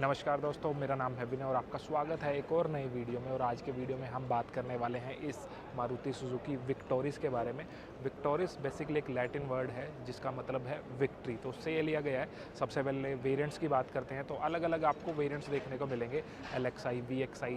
नमस्कार दोस्तों, मेरा नाम है विनय और आपका स्वागत है एक और नई वीडियो में। और आज के वीडियो में हम बात करने वाले हैं इस मारुति सुजुकी विक्टोरिस के बारे में। विक्टोरिस बेसिकली एक लैटिन वर्ड है जिसका मतलब है विक्ट्री, तो उससे ये लिया गया है। सबसे पहले वेरिएंट्स की बात करते हैं तो अलग अलग आपको वेरिएंट्स देखने को मिलेंगे। LXI, VXI,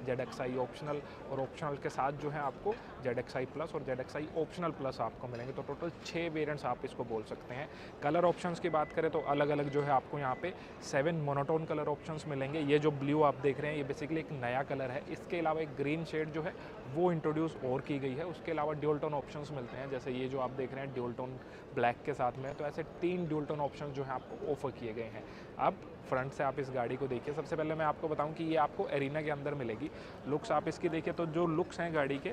ZXI ऑप्शनल, और ऑप्शनल के साथ जो है आपको ZXI प्लस और ZXI ऑप्शनल प्लस आपको मिलेंगे। तो टोटल 6 वेरिएंट्स आप इसको बोल सकते हैं। कलर ऑप्शंस की बात करें तो अलग अलग जो है आपको यहाँ पे 7 मोनोटोन कलर ऑप्शंस मिलेंगे। ये जो ब्लू आप देख रहे हैं ये बेसिकली एक नया कलर है। इसके अलावा एक ग्रीन शेड जो है वो इंट्रोड्यूस और की गई है। उसके अलावा ड्यूल टोन ऑप्शंस मिलते हैं, जैसे ये जो आप देख रहे हैं ड्यूल टोन ब्लैक के साथ में। तो ऐसे 3 ड्यूल टोन ऑप्शंस जो है आपको ऑफर किए गए हैं। अब फ्रंट से आप इस गाड़ी को देखिए। सबसे पहले मैं आपको बताऊं कि ये आपको एरिना के अंदर मिलेगी। लुक्स आप इसकी देखिए तो जो लुक्स हैं गाड़ी के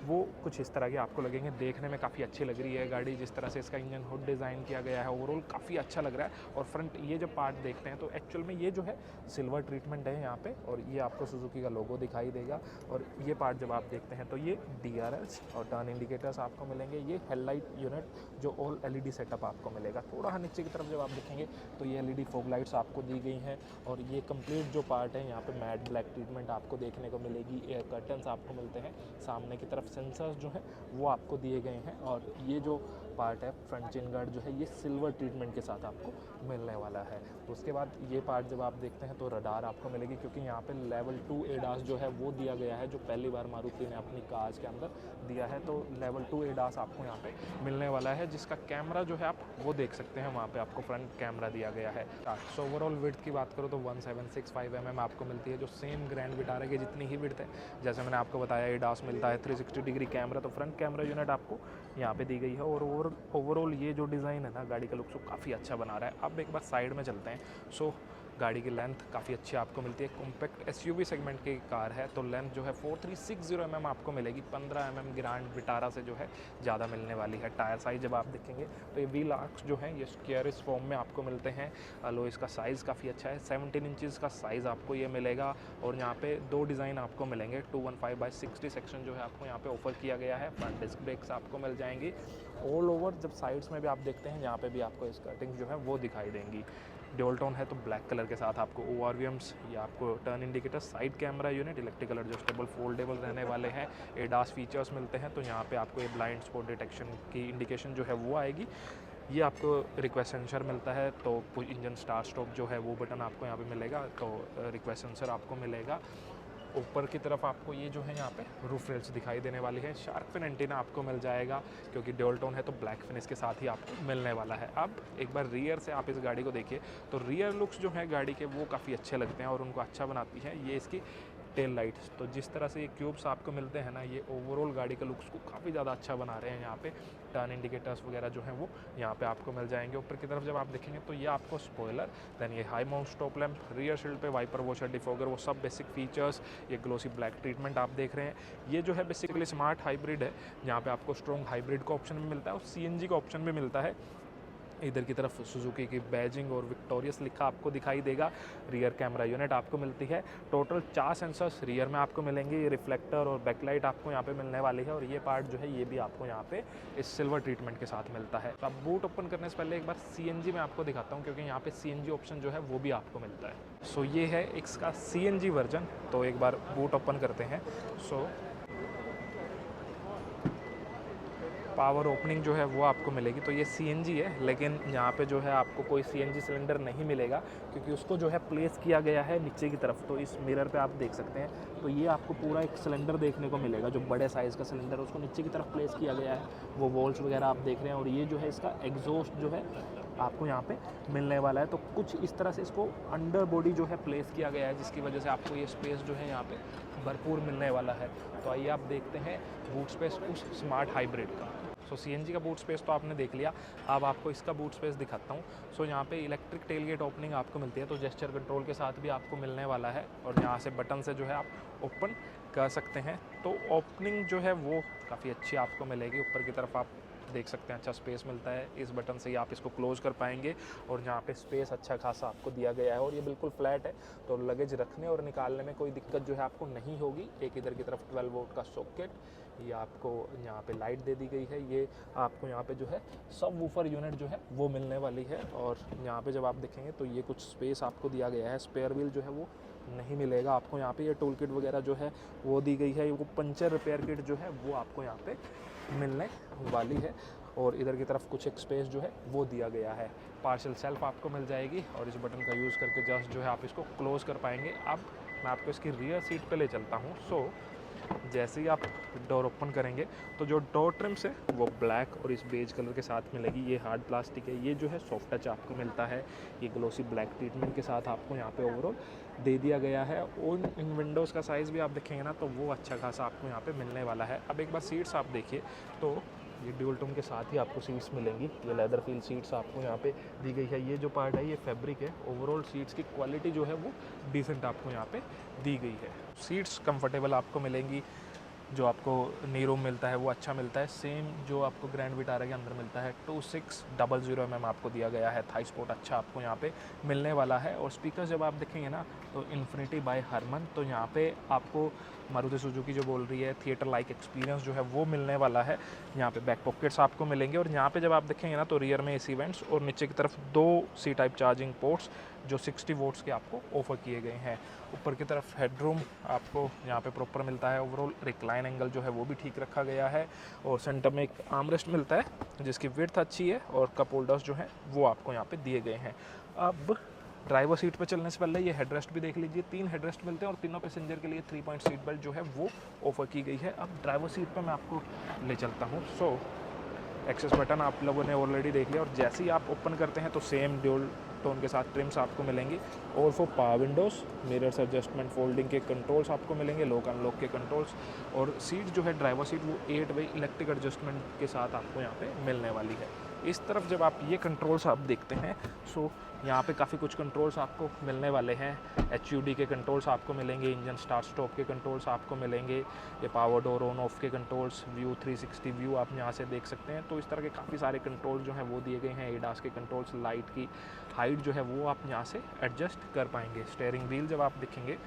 वो कुछ इस तरह के आपको लगेंगे। देखने में काफ़ी अच्छी लग रही है गाड़ी, जिस तरह से इसका इंजन हुड डिज़ाइन किया गया है ओवरऑल काफ़ी अच्छा लग रहा है। और फ्रंट ये जब पार्ट देखते हैं तो एक्चुअल में ये जो है सिल्वर ट्रीटमेंट है यहाँ पे, और ये आपको सुजुकी का लोगो दिखाई देगा। और ये पार्ट जब आप देखते हैं तो ये DRS और टर्न इंडिकेटर्स आपको मिलेंगे। ये हेडलाइट यूनिट जो ऑल LED सेटअप आपको मिलेगा। थोड़ा नीचे की तरफ जब आप देखेंगे तो ये LED फॉग लाइट्स आपको दी गई हैं। और ये कंप्लीट जो पार्ट है यहाँ पे मैट ब्लैक ट्रीटमेंट आपको देखने को मिलेगी। एयर कर्टन्स आपको मिलते हैं। सामने की तरफ सेंसर्स जो है वो आपको दिए गए हैं। और ये जो पार्ट है फ्रंट चिन गार्ड जो है ये सिल्वर ट्रीटमेंट के साथ आपको मिलने वाला है। तो उसके बाद ये पार्ट जब आप देखते हैं तो रडार आपको मिलेगी, क्योंकि यहाँ पे लेवल 2 ADAS जो है वो दिया गया है, जो पहली बार मारुति ने अपनी कार्स के अंदर दिया है। तो लेवल 2 ADAS आपको यहाँ पे मिलने वाला है, जिसका कैमरा जो है आप वो देख सकते हैं। वहाँ पे आपको फ्रंट कैमरा दिया गया है। सो ओवरऑल विड्थ की बात करो तो 1765 mm आपको मिलती है, जो सेम ग्रैंड विटारा की जितनी ही विड्थ है। जैसे मैंने आपको बताया ADAS मिलता है 360 डिग्री कैमरा, तो फ्रंट कैमरा यूनिट आपको यहाँ पे दी गई है। और ओवरऑल ये जो डिज़ाइन है ना गाड़ी का लुक को काफ़ी अच्छा बना रहा है। अब एक बार साइड में चलते हैं। सो गाड़ी की लेंथ काफ़ी अच्छी आपको मिलती है। कॉम्पैक्ट SUV सेगमेंट की कार है तो लेंथ जो है 4360 mm आपको मिलेगी। 15 mm ग्रैंड विटारा से जो है ज़्यादा मिलने वाली है। टायर साइज़ जब आप देखेंगे तो ये व्हील आर्क्स जो हैं ये स्क्वायरिश फॉर्म में आपको मिलते हैं। लो इसका साइज़ काफ़ी अच्छा है, 17 इंचज़ का साइज़ आपको ये मिलेगा। और यहाँ पे 2 डिज़ाइन आपको मिलेंगे। 215/60 सेक्शन जो है आपको यहाँ पे ऑफर किया गया है। फ्रंट डिस्क ब्रेक्स आपको मिल जाएंगी ऑल ओवर। जब साइड्स में भी आप देखते हैं यहाँ पे भी आपको स्कर्टिंग जो है वो दिखाई देंगी। ड्यूल टोन है तो ब्लैक कलर के साथ आपको ORVMs या आपको turn indicator, side camera unit, electrical adjustable foldable रहने वाले हैं। ADAS फीचर्स मिलते हैं, तो यहाँ पे आपको ये ब्लाइंड स्पॉट डिटेक्शन की इंडिकेशन जो है वो आएगी। ये आपको रिक्वेस्ट सेंसर मिलता है, तो इंजन स्टार्ट स्टॉप जो है वो बटन आपको यहाँ पे मिलेगा। तो रिक्वेस्ट सेंसर आपको मिलेगा। ऊपर की तरफ आपको ये जो है यहाँ पे रूफ रेल्स दिखाई देने वाली है। शार्क फिन एंटीना आपको मिल जाएगा, क्योंकि ड्यूल टोन है तो ब्लैक फिनिश के साथ ही आपको मिलने वाला है। अब एक बार रियर से आप इस गाड़ी को देखिए तो रियर लुक्स जो है गाड़ी के वो काफ़ी अच्छे लगते हैं और उनको अच्छा बनाती है ये इसकी टेल लाइट्स। तो जिस तरह से ये क्यूब्स आपको मिलते हैं ना, ये ओवरऑल गाड़ी के लुक्स को काफ़ी ज़्यादा अच्छा बना रहे हैं। यहाँ पे टर्न इंडिकेटर्स वगैरह जो हैं वो यहाँ पे आपको मिल जाएंगे। ऊपर की तरफ जब आप देखेंगे तो ये आपको स्पॉइलर, देन ये high mount stop lamp, rear shield पे वाइपर वॉशर, डिफॉगर, वो सब बेसिक फीचर्स। ये ग्लोसी ब्लैक ट्रीटमेंट आप देख रहे हैं। ये जो है बेसिकली स्मार्ट हाइब्रिड है, जहाँ पे आपको स्ट्रॉन्ग हाइब्रिड का ऑप्शन भी मिलता है और CNG का ऑप्शन भी मिलता है। इधर की तरफ सुजुकी की बैजिंग और विक्टोरियस लिखा आपको दिखाई देगा। रियर कैमरा यूनिट आपको मिलती है। टोटल 4 सेंसर्स रियर में आपको मिलेंगे। ये रिफ्लेक्टर और बैकलाइट आपको यहाँ पे मिलने वाली है। और ये पार्ट जो है ये भी आपको यहाँ पे इस सिल्वर ट्रीटमेंट के साथ मिलता है। तो अब बूट ओपन करने से पहले एक बार CNG में आपको दिखाता हूँ, क्योंकि यहाँ पे CNG ऑप्शन जो है वो भी आपको मिलता है। सो ये है इसका CNG वर्जन। तो एक बार बूट ओपन करते हैं। सो पावर ओपनिंग जो है वो आपको मिलेगी। तो ये CNG है, लेकिन यहाँ पे जो है आपको कोई CNG सिलेंडर नहीं मिलेगा, क्योंकि उसको जो है प्लेस किया गया है नीचे की तरफ। तो इस मिरर पे आप देख सकते हैं तो ये आपको पूरा एक सिलेंडर देखने को मिलेगा, जो बड़े साइज़ का सिलेंडर है उसको नीचे की तरफ प्लेस किया गया है। वो वॉल्स वगैरह आप देख रहे हैं। और ये जो है इसका एग्जॉस्ट जो है आपको यहाँ पे मिलने वाला है। तो कुछ इस तरह से इसको अंडर बॉडी जो है प्लेस किया गया है, जिसकी वजह से आपको ये स्पेस जो है यहाँ पे भरपूर मिलने वाला है। तो आइए आप देखते हैं बूट स्पेस उस स्मार्ट हाइब्रिड का। सो CNG का बूट स्पेस तो आपने देख लिया। अब आपको इसका बूट स्पेस दिखाता हूँ। सो यहाँ पे इलेक्ट्रिक टेलगेट ओपनिंग आपको मिलती है, तो जेस्चर कंट्रोल के साथ भी आपको मिलने वाला है। और यहाँ से बटन से जो है आप ओपन कर सकते हैं। तो ओपनिंग जो है वो काफ़ी अच्छी आपको मिलेगी। ऊपर की तरफ आप देख सकते हैं अच्छा स्पेस मिलता है। इस बटन से ही आप इसको क्लोज़ कर पाएंगे और यहाँ पे स्पेस अच्छा खासा आपको दिया गया है और ये बिल्कुल फ्लैट है, तो लगेज रखने और निकालने में कोई दिक्कत जो है आपको नहीं होगी। एक इधर की तरफ 12 वोल्ट का सॉकेट, ये आपको यहाँ पे लाइट दे दी गई है। ये आपको यहाँ पे जो है सब वूफर यूनिट जो है वो मिलने वाली है। और यहाँ पे जब आप देखेंगे तो ये कुछ स्पेस आपको दिया गया है। स्पेयर व्हील जो है वो नहीं मिलेगा आपको यहाँ पे। ये टूल किट वगैरह जो है वो दी गई है। वो पंचर रिपेयर किट जो है वो आपको यहाँ पे मिलने वाली है। और इधर की तरफ कुछ एक स्पेस जो है वो दिया गया है। पार्सल सेल्फ आपको मिल जाएगी और इस बटन का यूज़ करके जस्ट जो है आप इसको क्लोज़ कर पाएंगे। अब मैं आपको इसकी रियर सीट पे ले चलता हूँ। सो जैसे ही आप डोर ओपन करेंगे तो जो डोर ट्रिम्स है वो ब्लैक और इस बेज कलर के साथ मिलेगी। ये हार्ड प्लास्टिक है, ये जो है सॉफ्ट टच आपको मिलता है। ये ग्लोसी ब्लैक ट्रीटमेंट के साथ आपको यहाँ पे ओवरऑल दे दिया गया है। और इन विंडोज़ का साइज़ भी आप देखेंगे ना तो वो अच्छा खासा आपको यहाँ पे मिलने वाला है। अब एक बार सीट्स आप देखिए तो ये ड्यूल टोन के साथ ही आपको सीट्स मिलेंगी। ये लेदर फील सीट्स आपको यहाँ पे दी गई है। ये जो पार्ट है ये फैब्रिक है। ओवरऑल सीट्स की क्वालिटी जो है वो डिसेंट आपको यहाँ पे दी गई है। सीट्स कंफर्टेबल आपको मिलेंगी। जो आपको नी रूम मिलता है वो अच्छा मिलता है, सेम जो आपको ग्रैंड विटारा के अंदर मिलता है। 2600 mm आपको दिया गया है। थाई स्पोर्ट अच्छा आपको यहाँ पे मिलने वाला है। और स्पीकर जब आप देखेंगे ना तो इन्फिनिटी बाय हरमन, तो यहाँ पे आपको मारुति सुजुकी जो बोल रही है थिएटर लाइक एक्सपीरियंस जो है वो मिलने वाला है। यहाँ पे बैक पॉकेट्स आपको मिलेंगे और यहाँ पे जब आप देखेंगे ना तो रियर में एसी वेंट्स और नीचे की तरफ 2 सी टाइप चार्जिंग पोर्ट्स जो 60 वोट्स के आपको ऑफर किए गए हैं। ऊपर की तरफ हेडरूम आपको यहाँ पे प्रॉपर मिलता है। ओवरऑल रिक्लाइन एंगल जो है वो भी ठीक रखा गया है। और सेंटर में एक आर्मरेस्ट मिलता है जिसकी विड्थ अच्छी है और कप होल्डर्स जो हैं वो आपको यहाँ पे दिए गए हैं। अब ड्राइवर सीट पे चलने से पहले ये हेडरेस्ट भी देख लीजिए। 3 हेडरेस्ट मिलते हैं और तीनों पैसेंजर के लिए 3 पॉइंट सीट बेल्ट जो है वो ऑफर की गई है। अब ड्राइवर सीट पे मैं आपको ले चलता हूँ। सो एक्सेस बटन आप लोगों ने ऑलरेडी देख लिया और जैसे ही आप ओपन करते हैं तो सेम ड्यूल टोन के साथ ट्रिम्स आपको मिलेंगी। और for power Windows, mirrors adjustment, folding के कंट्रोल्स आपको मिलेंगे, लॉक अनलॉक के कंट्रोल्स। और सीट जो है ड्राइवर सीट वो 8 वे इलेक्ट्रिक एडजस्टमेंट के साथ आपको यहाँ पे मिलने वाली है। इस तरफ जब आप ये कंट्रोल्स आप देखते हैं सो यहाँ पे काफ़ी कुछ कंट्रोल्स आपको मिलने वाले हैं। HUD के कंट्रोल्स आपको मिलेंगे, इंजन स्टार्ट स्टॉप के कंट्रोल्स आपको मिलेंगे, ये पावर डोर ऑन ऑफ के कंट्रोल्स, व्यू 360 व्यू आप यहाँ से देख सकते हैं। तो इस तरह के काफ़ी सारे कंट्रोल्स जो हैं वो दिए गए हैं। ADAS के कंट्रोल्स, लाइट की हाइट जो है वो आप यहाँ से एडजस्ट कर पाएंगे। स्टीयरिंग व्हील जब आप देखेंगे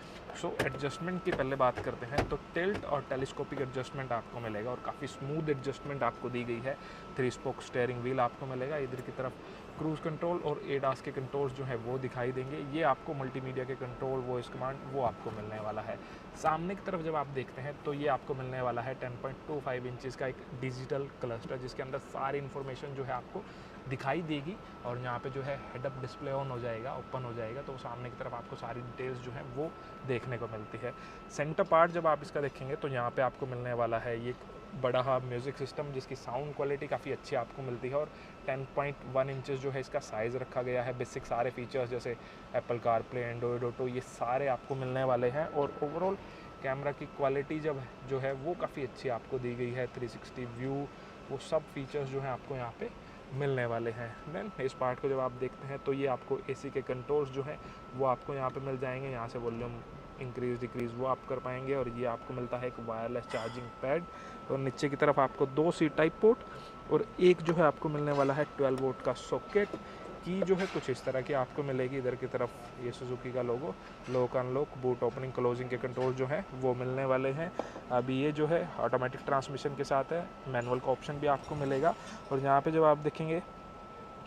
सो एडजस्टमेंट की पहले बात करते हैं तो टिल्ट और टेलीस्कोपिक एडजस्टमेंट आपको मिलेगा और काफ़ी स्मूथ एडजस्टमेंट आपको दी गई है। 3 स्पोक स्टीयरिंग व्हील आपको मिलेगा। इधर की तरफ क्रूज़ कंट्रोल और ADAS के कंट्रोल्स जो है वो दिखाई देंगे। ये आपको मल्टीमीडिया के कंट्रोल, वॉइस कमांड वो आपको मिलने वाला है। सामने की तरफ जब आप देखते हैं तो ये आपको मिलने वाला है 10.25 इंचज़ का एक डिजिटल क्लस्टर जिसके अंदर सारी इन्फॉर्मेशन जो है आपको दिखाई देगी। और यहाँ पे जो है हेड अप डिस्प्ले ऑन हो जाएगा, ओपन हो जाएगा, तो सामने की तरफ आपको सारी डिटेल्स जो है वो देखने को मिलती है। सेंटर पार्ट जब आप इसका देखेंगे तो यहाँ पे आपको मिलने वाला है ये बड़ा म्यूज़िक सिस्टम जिसकी साउंड क्वालिटी काफ़ी अच्छी आपको मिलती है। और 10.1 इंचज़ जो है इसका साइज़ रखा गया है। बेसिक सारे फीचर्स जैसे एप्पल कारप्ले, एंड्रॉयड ऑटो, ये सारे आपको मिलने वाले हैं। और ओवरऑल कैमरा की क्वालिटी जब जो है वो काफ़ी अच्छी आपको दी गई है। 360 व्यू, वो सब फीचर्स जो हैं आपको यहाँ पे मिलने वाले हैं। देन इस पार्ट को जब आप देखते हैं तो ये आपको AC के कंट्रोल्स जो हैं वो आपको यहाँ पे मिल जाएंगे। यहाँ से वॉल्यूम इंक्रीज़ डिक्रीज़ वो आप कर पाएंगे। और ये आपको मिलता है एक वायरलेस चार्जिंग पैड। और नीचे की तरफ आपको 2 C टाइप पोर्ट और एक जो है आपको मिलने वाला है 12 वोल्ट का सॉकेट। की जो है कुछ इस तरह की आपको मिलेगी। इधर की तरफ ये सुजुकी का logo, lock unlock, boot opening closing के कंट्रोल जो है वो मिलने वाले हैं। अभी ये जो है ऑटोमेटिक ट्रांसमिशन के साथ है। मैनुअल का ऑप्शन भी आपको मिलेगा। और यहाँ पे जब आप देखेंगे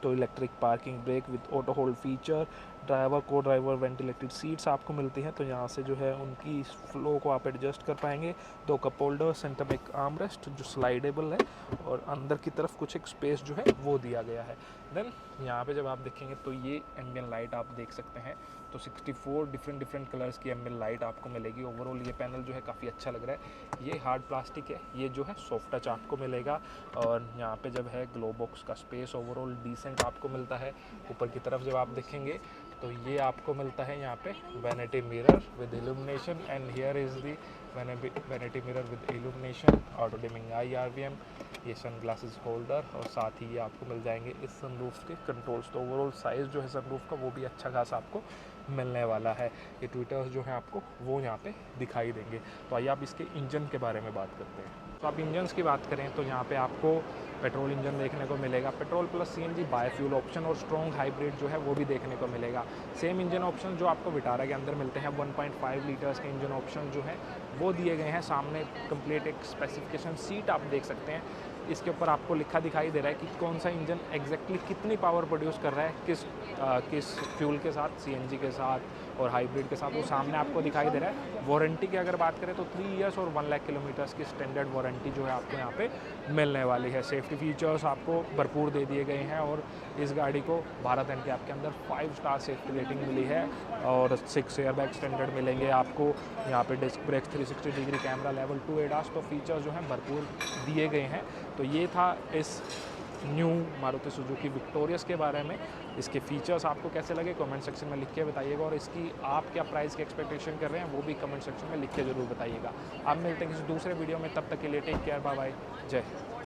तो electric parking brake with auto hold feature, driver को ड्राइवर वेंटिलेटेड सीट्स आपको मिलती हैं। तो यहाँ से जो है उनकी फ्लो को आप एडजस्ट कर पाएंगे। 2 कप होल्डर, सेंटर में एक आर्मरेस्ट जो स्लाइडेबल है और अंदर की तरफ कुछ एक स्पेस जो है वो दिया गया है। देन यहाँ पे जब आप देखेंगे तो ये एम्बियन लाइट आप देख सकते हैं। तो 64 डिफरेंट कलर्स की एम्बियन लाइट आपको मिलेगी। ओवरऑल ये पैनल जो है काफ़ी अच्छा लग रहा है। ये हार्ड प्लास्टिक है, ये जो है सॉफ्ट टच आपको मिलेगा। और यहाँ पे जब है ग्लो बॉक्स का स्पेस ओवरऑल डिसेंट आपको मिलता है। ऊपर की तरफ जब आप देखेंगे तो ये आपको मिलता है यहाँ पे vanity mirror with illumination and here is the vanity mirror with illumination, auto dimming IRVM, ये सन ग्लासेस होल्डर और साथ ही ये आपको मिल जाएंगे इस सनरूफ के कंट्रोल्स। तो ओवरऑल साइज़ जो है सनरूफ का वो भी अच्छा खासा आपको मिलने वाला है। ये ट्विटर्स जो हैं आपको वो यहाँ पे दिखाई देंगे। तो आइए आप इसके इंजन के बारे में बात करते हैं। तो आप इंजन्स की बात करें तो यहाँ पे आपको पेट्रोल इंजन देखने को मिलेगा, petrol plus CNG biofuel option और स्ट्रॉन्ग हाइब्रिड जो है वो भी देखने को मिलेगा। सेम इंजन ऑप्शन जो आपको विटारा के अंदर मिलते हैं, 1.5 लीटर्स के इंजन ऑप्शन जो है वो दिए गए हैं। सामने कंप्लीट एक स्पेसिफिकेशन सीट आप देख सकते हैं, इसके ऊपर आपको लिखा दिखाई दे रहा है कि कौन सा इंजन एग्जैक्टली कितनी पावर प्रोड्यूस कर रहा है, किस फ्यूल के साथ, सीएनजी के साथ और हाइब्रिड के साथ, वो सामने आपको दिखाई दे रहा है। वारंटी की अगर बात करें तो 3 इयर्स और 1 लाख किलोमीटर्स की स्टैंडर्ड वारंटी जो है आपको यहाँ पे मिलने वाली है। सेफ्टी फीचर्स आपको भरपूर दे दिए गए हैं और इस गाड़ी को भारत एनकैप के अंदर 5 स्टार सेफ्टी रेटिंग मिली है और 6 एयरबैग स्टैंडर्ड मिलेंगे आपको। यहाँ पे disc brakes, 360 degree camera, level 2 ADAS, तो फीचर्स जो हैं भरपूर दिए गए हैं। तो ये था इस न्यू मारुति सुजुकी विक्टोरियस के बारे में। इसके फीचर्स आपको कैसे लगे कमेंट सेक्शन में लिख के बताइएगा, और इसकी आप क्या प्राइस की एक्सपेक्टेशन कर रहे हैं वो भी कमेंट सेक्शन में लिख के ज़रूर बताइएगा। आप मिलते हैं किसी दूसरे वीडियो में, तब तक के लिए टेक केयर, बाय बाय, जय हिंद।